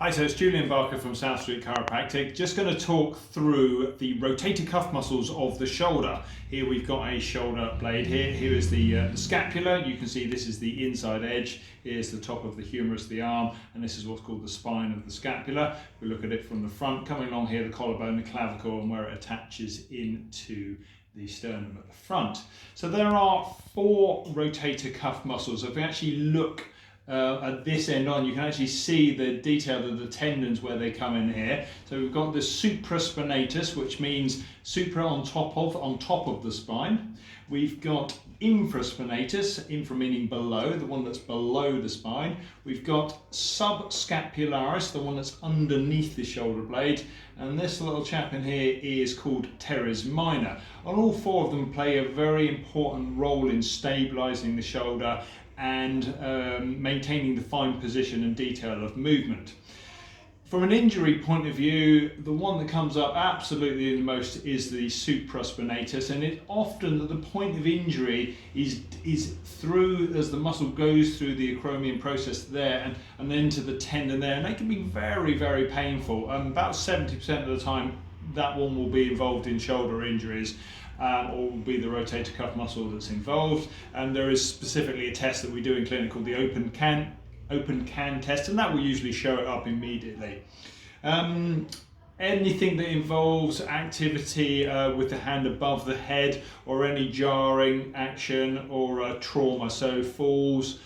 Hi, so it's Julien Barker from South Street Chiropractic. Just going to talk through the rotator cuff muscles of the shoulder. Here we've got a shoulder blade here. Here is the scapula. You can see this is the inside edge. Here's the top of the humerus, the arm, and this is what's called the spine of the scapula. We look at it from the front, coming along here, the collarbone, the clavicle, and where it attaches into the sternum at the front. So there are 4 rotator cuff muscles. If we actually look at this end on, you can actually see the detail of the tendons where they come in here. So we've got the supraspinatus, which means supra on top of the spine. We've got infraspinatus, infra meaning below, the one that's below the spine. We've got subcapularis, the one that's underneath the shoulder blade, and this little chap in here is called teres minor. And all 4 of them play a very important role in stabilizing the shoulder and maintaining the fine position and detail of movement. From an injury point of view, the one that comes up absolutely the most is the supraspinatus, and it often at the point of injury is through, as the muscle goes through the acromion process there and then to the tendon there, and they can be very, very painful. About 70% of the time that one will be involved in shoulder injuries. Or will be the rotator cuff muscle that's involved, and there is specifically a test that we do in clinic called the open can test, and that will usually show it up immediately. Anything that involves activity with the hand above the head, or any jarring action or trauma, so falls,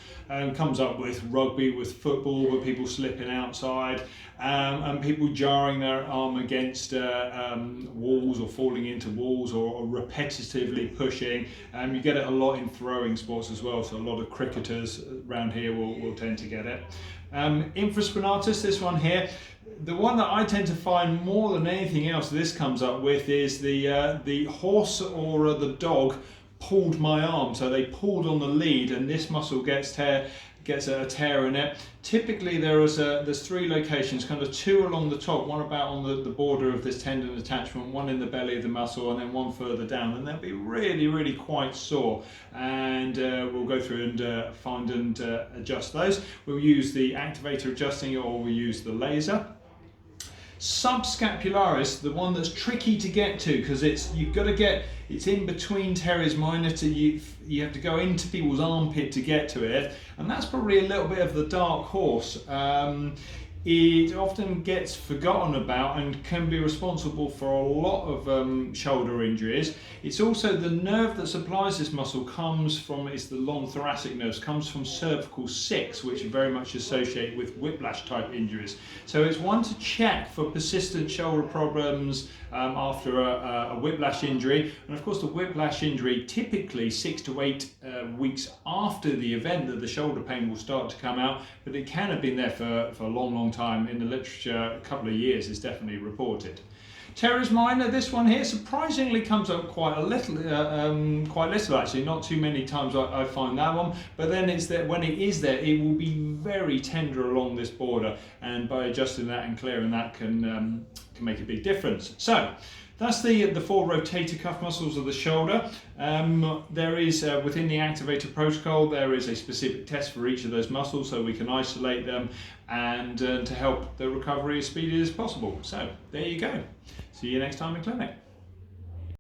comes up with rugby, with football, with people slipping outside, and people jarring their arm against walls or falling into walls or repetitively pushing. You get it a lot in throwing sports as well, so a lot of cricketers around here will tend to get it. Infraspinatus, this one here, the one that I tend to find more than anything else this comes up with is the horse or the dog pulled my arm. So they pulled on the lead and this muscle gets a tear in it. Typically there's 3 locations, kind of 2 along the top, one about on the border of this tendon attachment, one in the belly of the muscle, and then one further down, and they'll be really quite sore. And we'll go through and find and adjust those. We'll use the activator adjusting, or we'll use the laser. Subcapularis, the one that's tricky to get to, because it's in between teres minor, you have to go into people's armpit to get to it, and that's probably a little bit of the dark horse. It often gets forgotten about and can be responsible for a lot of shoulder injuries. It's also the nerve that supplies this muscle it's the long thoracic nerves, comes from cervical 6, which are very much associated with whiplash type injuries. So it's one to check for persistent shoulder problems after a whiplash injury. And of course the whiplash injury, typically 6 to 8 weeks after the event, that the shoulder pain will start to come out, but it can have been there for a long time. In the literature, a couple of years is definitely reported. Teres minor, this one here, surprisingly comes up quite little actually, not too many times I find that one, but then it's that when it is there, it will be very tender along this border, and by adjusting that and clearing that can make a big difference. So that's the 4 rotator cuff muscles of the shoulder. There is, within the activator protocol, there is a specific test for each of those muscles, so we can isolate them and to help the recovery as speedy as possible. So there you go. See you next time in clinic.